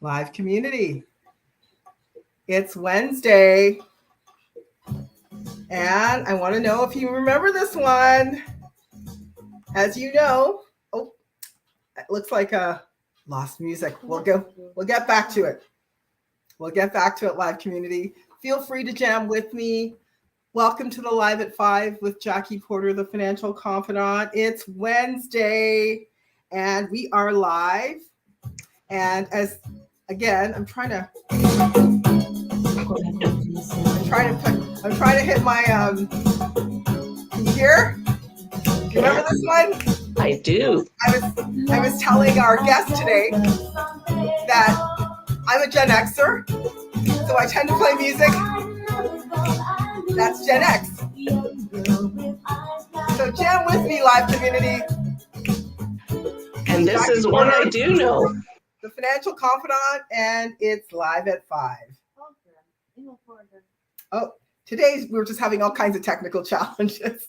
Live community. It's Wednesday, and I want to know if you remember this one. As you know, oh, it looks like a lost music. We'll get back to it. We'll get back to it, live community. Feel free to jam with me. Welcome to the Live at 5 with Jackie Porter, the financial confidant. It's Wednesday, and we are live. And as again, I'm trying to hit my can you hear? Do you remember this one? I do. I was telling our guest today that I'm a Gen Xer, so I tend to play music that's Gen X. So jam with me, live community. And this is one I do know. The financial confidant, and it's Live at 5. Oh, today we're just having all kinds of technical challenges.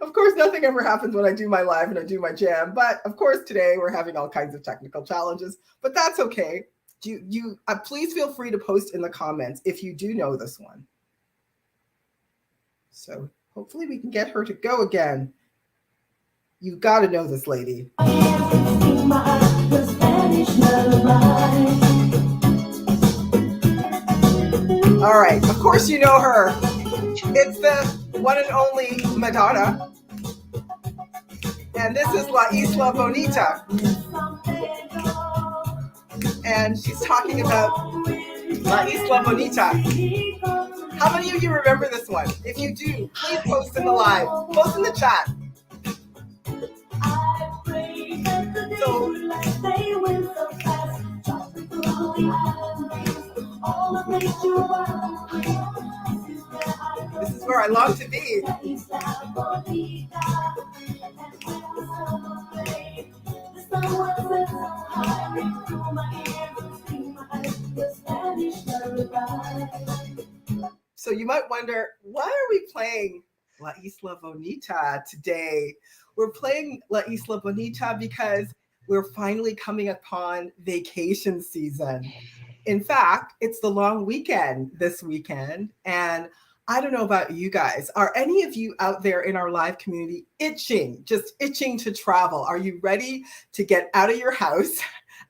Of course, nothing ever happens when I do my live and I do my jam. But of course, today we're having all kinds of technical challenges. But that's okay. Please feel free to post in the comments if you do know this one. So hopefully we can get her to go again. You got to know this lady. All right, of course you know her. It's the one and only Madonna. And this is La Isla Bonita. And she's talking about La Isla Bonita. How many of you remember this one? If you do, please post in the live. Post in the chat. So, this is where I long to be. So you might wonder, why are we playing La Isla Bonita today? We're playing La Isla Bonita because we're finally coming upon vacation season. In fact, it's the long weekend this weekend. And I don't know about you guys. Are any of you out there in our live community just itching to travel? Are you ready to get out of your house?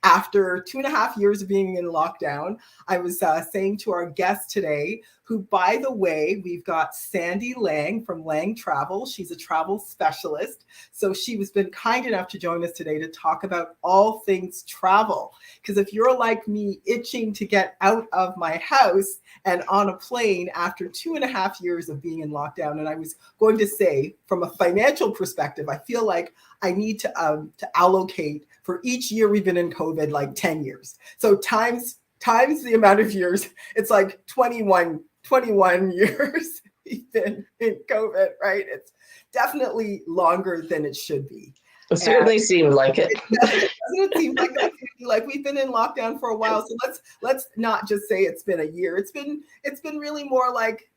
After 2.5 years of being in lockdown, I was saying to our guest today, who, by the way, we've got Sandi Liang from Liang Travel. She's a travel specialist. So she has been kind enough to join us today to talk about all things travel. Because if you're like me, itching to get out of my house and on a plane after 2.5 years of being in lockdown, and I was going to say, from a financial perspective, I feel like I need to allocate for each year we've been in COVID, like 10 years. So times the amount of years, it's like 21 years we've been in COVID, right? It's definitely longer than it should be. It certainly seemed like it. Doesn't it seem like that? Like we've been in lockdown for a while. So let's not just say it's been a year. It's been really more like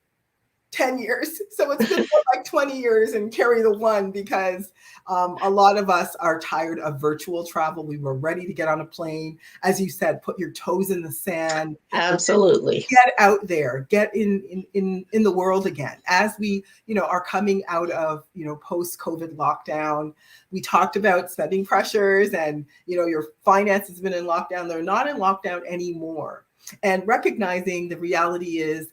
10 years. So it's been more like 20 years and carry the one, because a lot of us are tired of virtual travel. We were ready to get on a plane. As you said, put your toes in the sand. Absolutely. Get out there, get in the world again. As we, are coming out of, post-COVID lockdown, we talked about spending pressures and, your finances have been in lockdown. They're not in lockdown anymore. And recognizing the reality is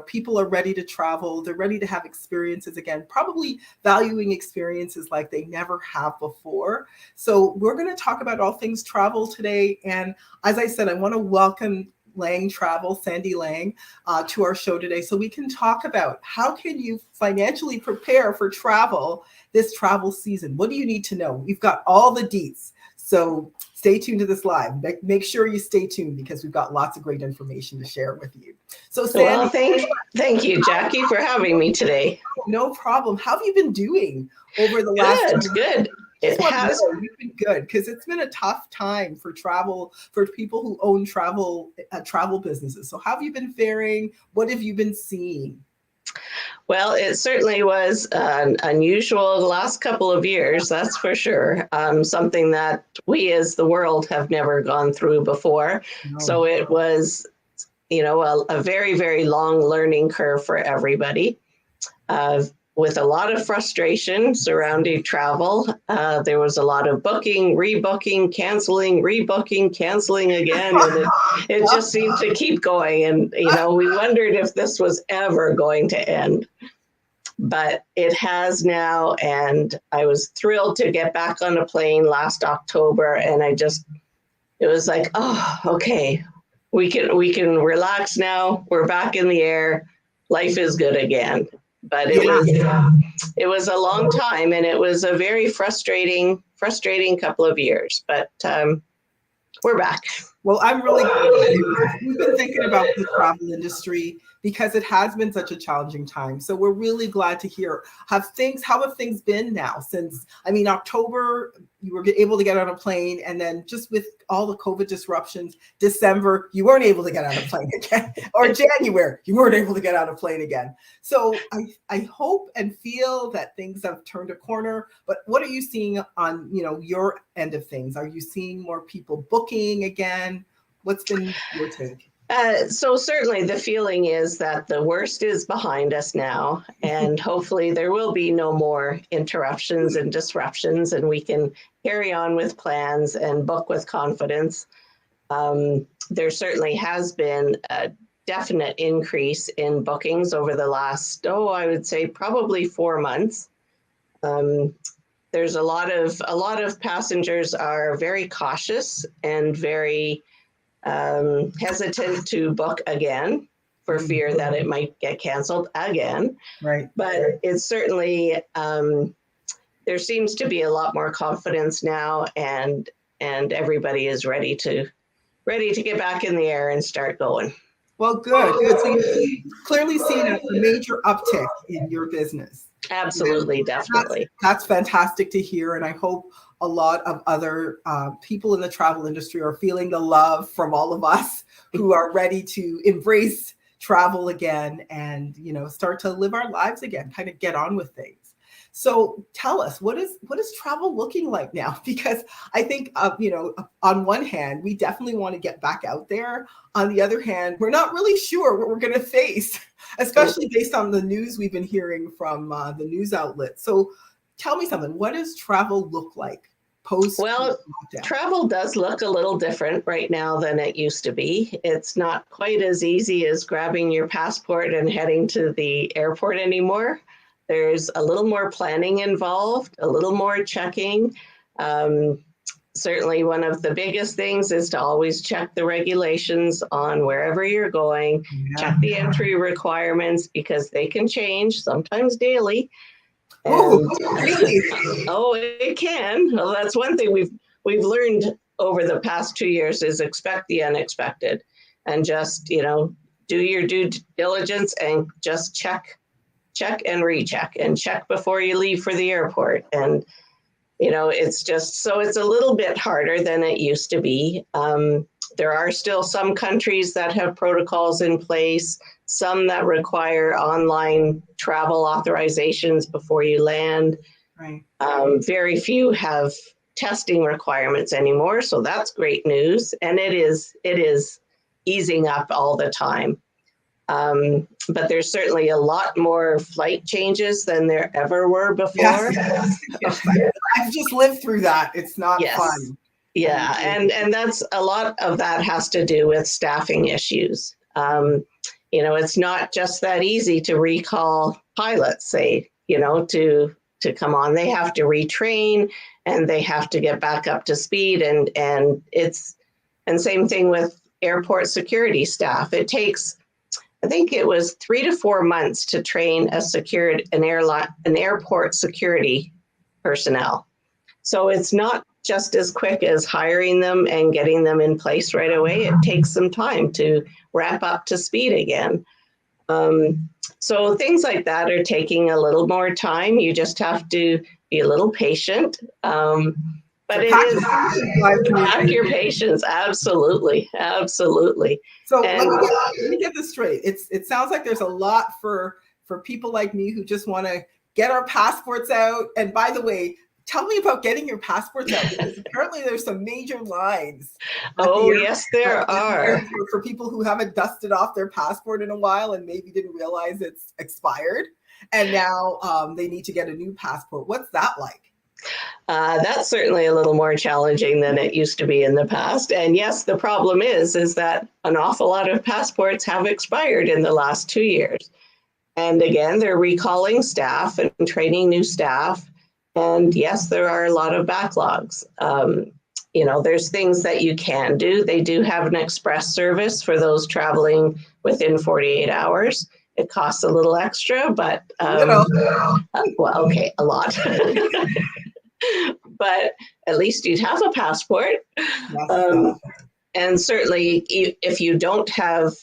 people are ready to travel. They're ready to have experiences again, probably valuing experiences like they never have before. So we're going to talk about all things travel today. And as I said, I want to welcome Liang Travel, Sandi Liang, to our show today, so we can talk about how can you financially prepare for travel this travel season. What do you need to know? We've got all the deets. So stay tuned to this live. Make sure you stay tuned, because we've got lots of great information to share with you. So Sandi, thank you, Jackie, for having me today. No problem. How have you been doing over the last? Good. It has. You've been good, because it's been a tough time for travel, for people who own travel businesses. So how have you been faring? What have you been seeing? Well, it certainly was unusual the last couple of years, that's for sure. Something that we as the world have never gone through before. No. So it was, a very, very long learning curve for everybody. With a lot of frustration surrounding travel. There was a lot of booking, rebooking, canceling again. And it just seemed to keep going. And, we wondered if this was ever going to end. But it has now. And I was thrilled to get back on a plane last October. And it was like, oh, okay, we can relax now. We're back in the air. Life is good again. But it was a long time, and it was a very frustrating couple of years. But we're back. Well, I'm really glad. We've been thinking about the travel industry because it has been such a challenging time. So we're really glad to hear how have things been now since, October, you were able to get on a plane, and then just with all the COVID disruptions, December, you weren't able to get on a plane again, or January, you weren't able to get on a plane again. So I hope and feel that things have turned a corner, but what are you seeing on, your end of things? Are you seeing more people booking again? What's been your take? So certainly the feeling is that the worst is behind us now, and hopefully there will be no more interruptions and disruptions, and we can carry on with plans and book with confidence. There certainly has been a definite increase in bookings over the last, I would say probably 4 months. There's a lot of passengers are very cautious and very hesitant to book again for fear that it might get canceled again. Right. But it's certainly, there seems to be a lot more confidence now, and everybody is ready to get back in the air and start going. Well, good. So you've clearly seen a major uptick in your business. Absolutely, definitely. That's fantastic to hear. And I hope a lot of other people in the travel industry are feeling the love from all of us who are ready to embrace travel again and, start to live our lives again, kind of get on with things. So tell us, what is travel looking like now? Because I think, on one hand, we definitely want to get back out there. On the other hand, we're not really sure what we're going to face, especially based on the news we've been hearing from the news outlets. So tell me something. What does travel look like post? Well, travel does look a little different right now than it used to be. It's not quite as easy as grabbing your passport and heading to the airport anymore. There's a little more planning involved, a little more checking. Certainly one of the biggest things is to always check the regulations on wherever you're going, check the entry requirements because they can change, sometimes daily. Really? Oh, it can. Well, that's one thing we've learned over the past 2 years is expect the unexpected and just, do your due diligence and just check and recheck and check before you leave for the airport. And, it's just, so it's a little bit harder than it used to be. There are still some countries that have protocols in place, some that require online travel authorizations before you land. Right. Very few have testing requirements anymore. So that's great news. And it is easing up all the time. But there's certainly a lot more flight changes than there ever were before. Yes. I've just lived through that. It's not fun. Yeah, and that's a lot of that has to do with staffing issues. It's not just that easy to recall pilots, say, to come on. They have to retrain and they have to get back up to speed. And same thing with airport security staff. It takes, I think it was 3 to 4 months to train an airport security personnel. So it's not just as quick as hiring them and getting them in place right away. It takes some time to ramp up to speed again. So things like that are taking a little more time. You just have to be a little patient. But it is pack your patience. Absolutely. So let me get this straight. It sounds like there's a lot for for people like me who just want to get our passports out. And by the way, tell me about getting your passports out, because apparently there's some major lines. Oh, yes, there are. For people who haven't dusted off their passport in a while and maybe didn't realize it's expired. And now they need to get a new passport. What's that like? That's certainly a little more challenging than it used to be in the past. And yes, the problem is that an awful lot of passports have expired in the last 2 years. And again, they're recalling staff and training new staff. And yes, there are a lot of backlogs. There's things that you can do. They do have an express service for those traveling within 48 hours. It costs a little extra, but well, okay, a lot. But at least you'd have a passport. And certainly if you don't have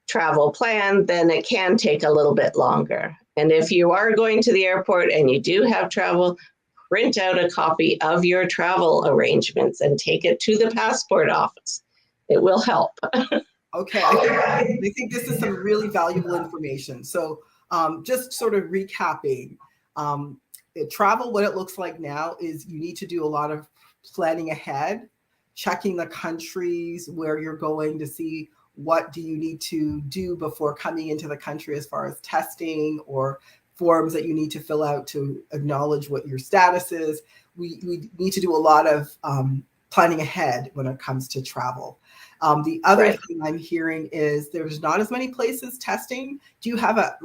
travel planned, then it can take a little bit longer. And if you are going to the airport and you do have travel, print out a copy of your travel arrangements and take it to the passport office. It will help. Okay, I think this is some really valuable information. So just sort of recapping, travel, what it looks like now is you need to do a lot of planning ahead, checking the countries where you're going to see what do you need to do before coming into the country as far as testing or forms that you need to fill out to acknowledge what your status is. We need to do a lot of planning ahead when it comes to travel. The other thing I'm hearing is there's not as many places testing. Do you have a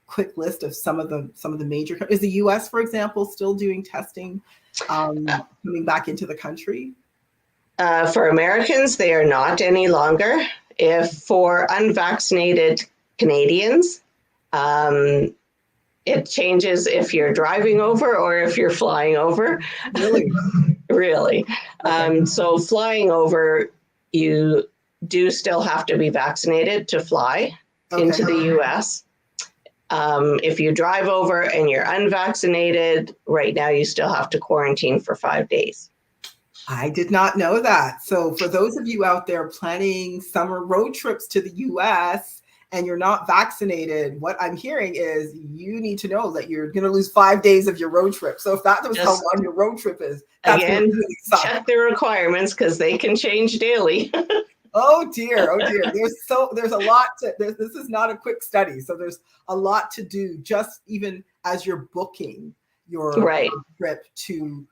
quick list of some of the major? Is the U.S., for example, still doing testing coming back into the country? For Americans, they are not any longer. If for unvaccinated Canadians, it changes if you're driving over or if you're flying over. Really? Really. Okay. So flying over, you do still have to be vaccinated to fly into the U.S. If you drive over and you're unvaccinated, right now you still have to quarantine for 5 days. I did not know that. So for those of you out there planning summer road trips to the U.S. and you're not vaccinated, what I'm hearing is you need to know that you're going to lose 5 days of your road trip. So if that was how long your road trip is, that's again, really check the requirements because they can change daily. Oh dear. There's a lot to this is not a quick study. So there's a lot to do just even as you're booking your trip to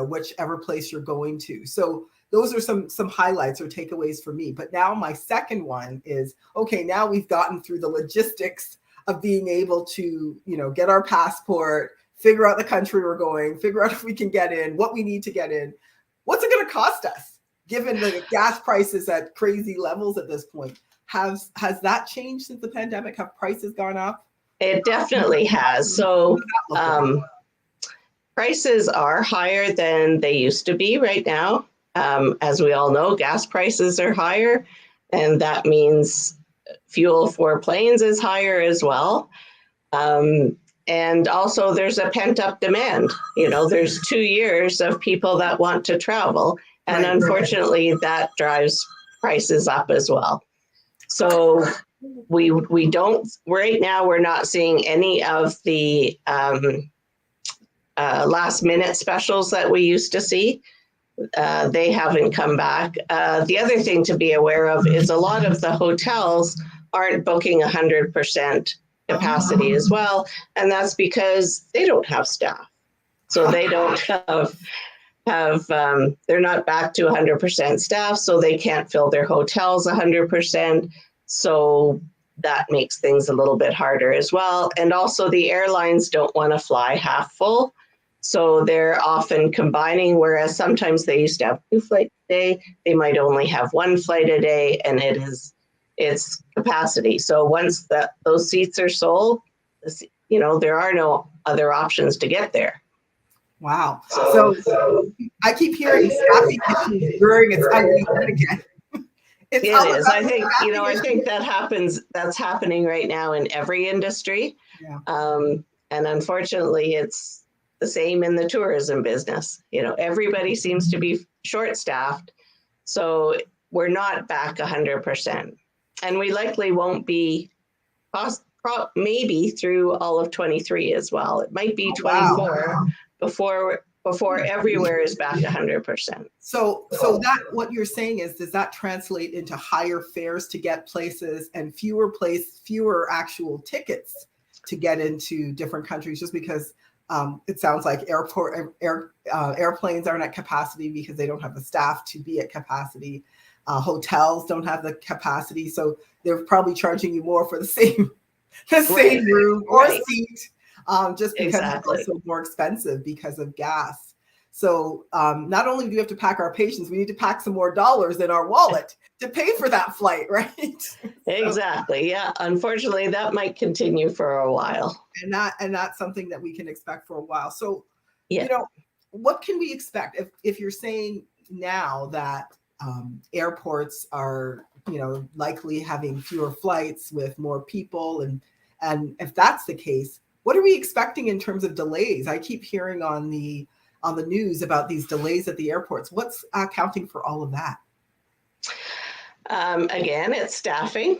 whichever place you're going to. So those are some highlights or takeaways for me. But now my second one is, okay, now we've gotten through the logistics of being able to, get our passport, figure out the country we're going, figure out if we can get in, what we need to get in. What's it going to cost us? Given the gas prices at crazy levels at this point, has that changed since the pandemic? Have prices gone up? It definitely has. So prices are higher than they used to be right now. As we all know, gas prices are higher, and that means fuel for planes is higher as well. And also there's a pent-up demand. There's 2 years of people that want to travel. And unfortunately, that drives prices up as well. So we don't, right now, we're not seeing any of the last minute specials that we used to see. They haven't come back. The other thing to be aware of is a lot of the hotels aren't booking 100% capacity as well. And that's because they don't have staff. So they don't they're not back to 100% staff, so they can't fill their hotels 100%. So that makes things a little bit harder as well. And also the airlines don't want to fly half full. So they're often combining, whereas sometimes they used to have 2 flights a day, they might only have 1 flight a day, and it's capacity. So once those seats are sold, there are no other options to get there. Wow. So I keep hearing staffing issues during its ugly head again. It is. I think that's happening right now in every industry. Yeah. And unfortunately, it's the same in the tourism business. Everybody seems to be short-staffed. So we're not back 100%. And we likely won't be maybe through all of 23 as well. It might be 24 before everywhere is back to 100%. So that what you're saying is, does that translate into higher fares to get places and fewer actual tickets to get into different countries, just because it sounds like airplanes aren't at capacity because they don't have the staff to be at capacity. Hotels don't have the capacity, so they're probably charging you more for the same room or seat, just because it's also more expensive because of gas. So not only do we have to pack our patience, we need to pack some more dollars in our wallet to pay for that flight, right? Exactly. Yeah. Unfortunately, that might continue for a while. And that's something that we can expect for a while. So, you know, what can we expect if you're saying now that airports are, you know, likely having fewer flights with more people, and if that's the case, what are we expecting in terms of delays? I keep hearing on the news about these delays at the airports. What's accounting for all of that? Again, it's staffing.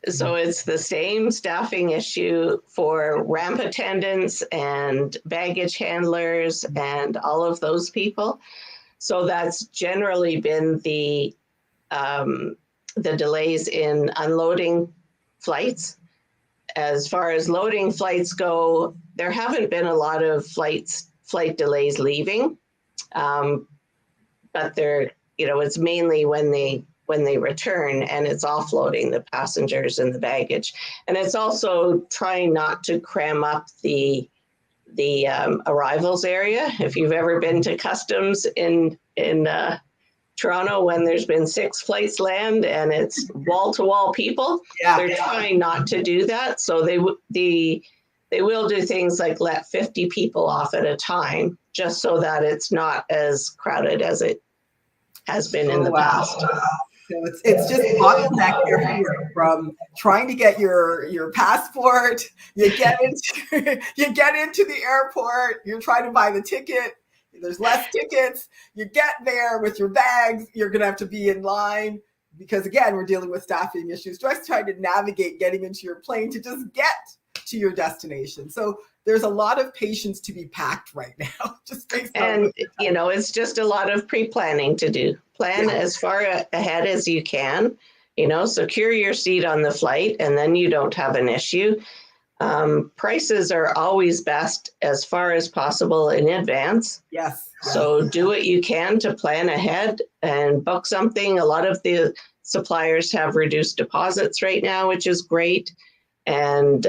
So it's the same staffing issue for ramp attendants and baggage handlers and all of those people. So that's generally been the delays in unloading flights. As far as loading flights go, there haven't been a lot of flight delays leaving, but they're, you know, it's mainly when they return, and it's offloading the passengers and the baggage. And it's also trying not to cram up the arrivals area. If you've ever been to customs in Toronto, when there's been 6 flights land and it's wall-to-wall people, they're trying not to do that. So they will do things like let 50 people off at a time, just so that it's not as crowded as it has been in the past. So it's just bottleneck everywhere, from trying to get your passport, you get into the airport, you're trying to buy the ticket, there's less tickets, you get there with your bags, you're gonna have to be in line because, again, we're dealing with staffing issues, just trying to navigate getting into your plane to just get to your destination. So there's a lot of patience to be packed right now, just based on. And, you know, it's just a lot of pre-planning to do. Plan as far ahead as you can, you know, secure your seat on the flight, and then you don't have an issue. Prices are always best as far as possible in advance. Yes. So do what you can to plan ahead and book something. A lot of the suppliers have reduced deposits right now, which is great. And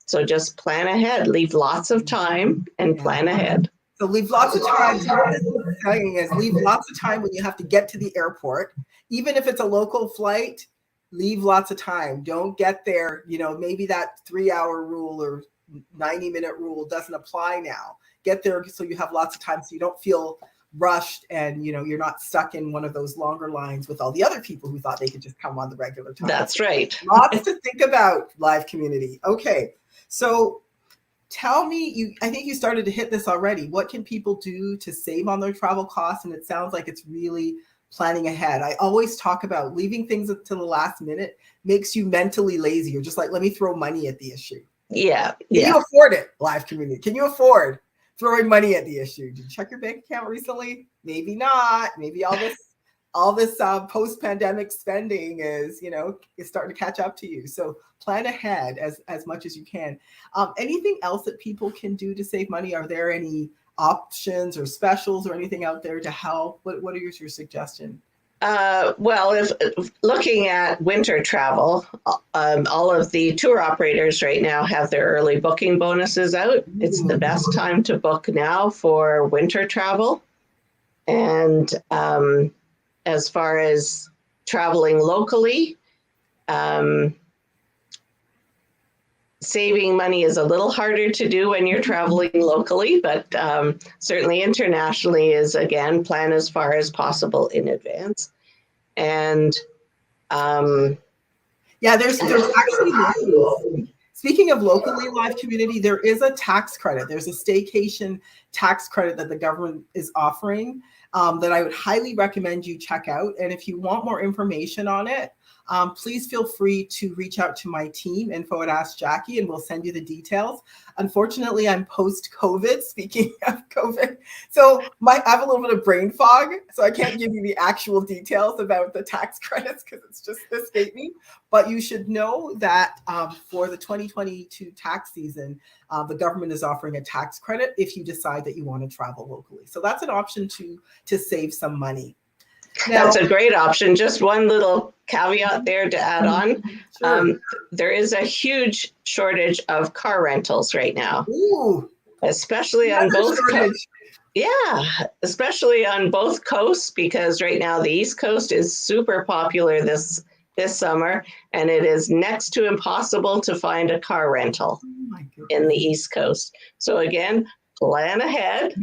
so just plan ahead, leave lots of time and plan ahead. So leave lots of time. So what this is saying is leave lots of time when you have to get to the airport. Even if it's a local flight, leave lots of time. Don't get there, you know, maybe that 3-hour rule or 90-minute rule doesn't apply now. Get there so you have lots of time, so you don't feel rushed and, you know, you're not stuck in one of those longer lines with all the other people who thought they could just come on the regular time. That's right. Lots to think about, live community. Okay, so tell me, I think you started to hit this already. What can people do to save on their travel costs? And it sounds like it's really planning ahead. I always talk about leaving things until the last minute makes you mentally lazy. You're just like, let me throw money at the issue. Yeah. Can you afford it, live community? Can you afford throwing money at the issue? Did you check your bank account recently? Maybe not. Maybe all this post-pandemic spending is starting to catch up to you. So plan ahead as much as you can. Anything else that people can do to save money? Are there any options or specials or anything out there to help? What are your suggestions? Well, if looking at winter travel, all of the tour operators right now have their early booking bonuses out. It's the best time to book now for winter travel. And as far as traveling locally, saving money is a little harder to do when you're traveling locally, but certainly internationally is, again, plan as far as possible in advance. And there's actually Speaking of locally live community, there is a tax credit. There's a staycation tax credit that the government is offering that I would highly recommend you check out. And if you want more information on it, please feel free to reach out to my team, info at Ask Jackie, and we'll send you the details. Unfortunately, I'm post-COVID, speaking of COVID. So I have a little bit of brain fog, so I can't give you the actual details about the tax credits because it's just escaped me. But you should know that for the 2022 tax season, the government is offering a tax credit if you decide that you want to travel locally. So that's an option to save some money. Now, that's a great option. Just one little caveat there to add on. Sure. There is a huge shortage of car rentals right now. Ooh, especially on both coasts. Yeah, especially on both coasts, because right now the East Coast is super popular this summer, and it is next to impossible to find a car rental in the East Coast. So again, plan ahead.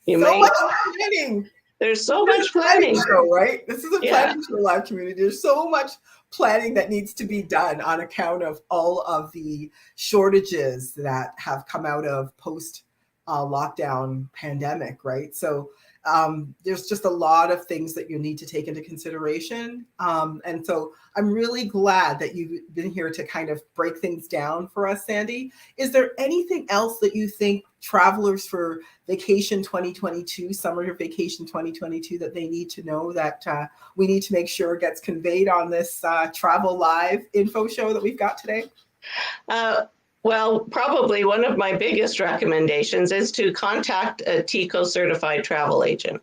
Much planning. There's so much planning. Show, right? This is a planning show, live community. There's so much planning that needs to be done on account of all of the shortages that have come out of post lockdown pandemic, right? So there's just a lot of things that you need to take into consideration. And so I'm really glad that you've been here to kind of break things down for us, Sandi. Is there anything else that you think travelers for vacation 2022, summer vacation 2022, that they need to know that we need to make sure gets conveyed on this Travel Live info show that we've got today? Well, probably one of my biggest recommendations is to contact a TICO certified travel agent.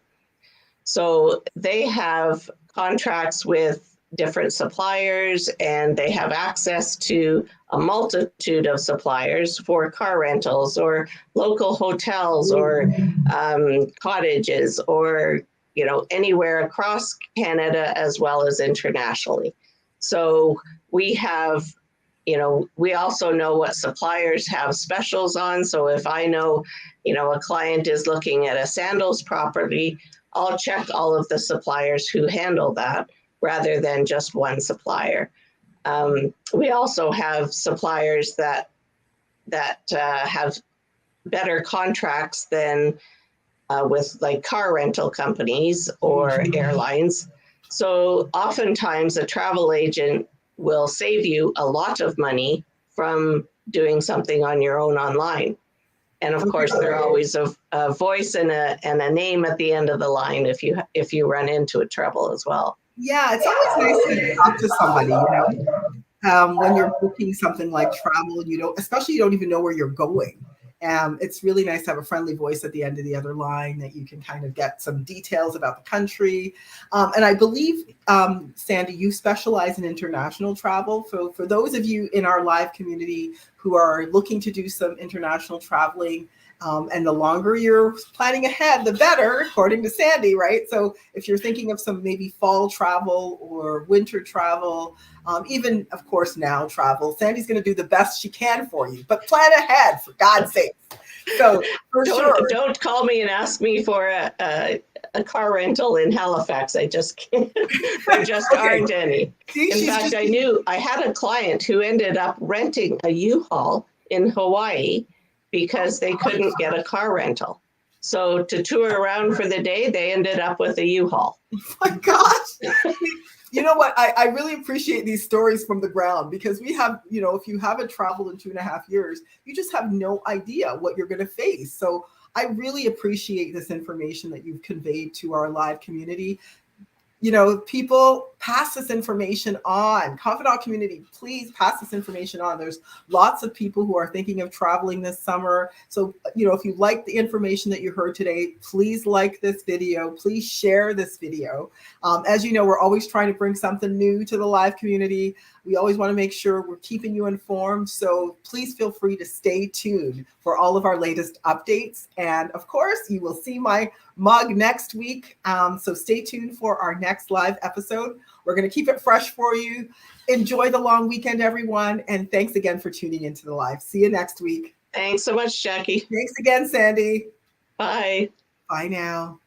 So they have contracts with different suppliers, and they have access to a multitude of suppliers for car rentals or local hotels or cottages, or anywhere across Canada as well as internationally. So we have, we also know what suppliers have specials on. So if I know, a client is looking at a sandals property, I'll check all of the suppliers who handle that rather than just one supplier. We also have suppliers that have better contracts than with like car rental companies or airlines. So oftentimes a travel agent will save you a lot of money from doing something on your own online. And of course, there's always a voice and a name at the end of the line if you run into trouble as well. Yeah, it's always nice to talk to somebody, when you're booking something like travel, especially you don't even know where you're going. It's really nice to have a friendly voice at the end of the other line that you can kind of get some details about the country. And I believe, Sandi, you specialize in international travel. So for those of you in our live community who are looking to do some international traveling, and the longer you're planning ahead, the better, according to Sandi, right? So if you're thinking of some maybe fall travel or winter travel, even, of course, now travel, Sandi's going to do the best she can for you. But plan ahead, for God's sake. So don't call me and ask me for a car rental in Halifax. I just can't. There just aren't any. In fact, I had a client who ended up renting a U-Haul in Hawaii because they couldn't get a car rental. So to tour around for the day, they ended up with a U-Haul. Oh my gosh. You know what? I really appreciate these stories from the ground, because we have, if you haven't traveled in 2.5 years, you just have no idea what you're going to face. So I really appreciate this information that you've conveyed to our live community. People, pass this information on. Confidant community, please pass this information on. There's lots of people who are thinking of traveling this summer. So, if you like the information that you heard today, please like this video. Please share this video. As you know, we're always trying to bring something new to the live community. We always want to make sure we're keeping you informed. So please feel free to stay tuned for all of our latest updates. And of course, you will see my mug next week. So stay tuned for our next live episode. We're going to keep it fresh for you. Enjoy the long weekend, everyone. And thanks again for tuning into the live. See you next week. Thanks so much, Jackie. Thanks again, Sandi. Bye. Bye now.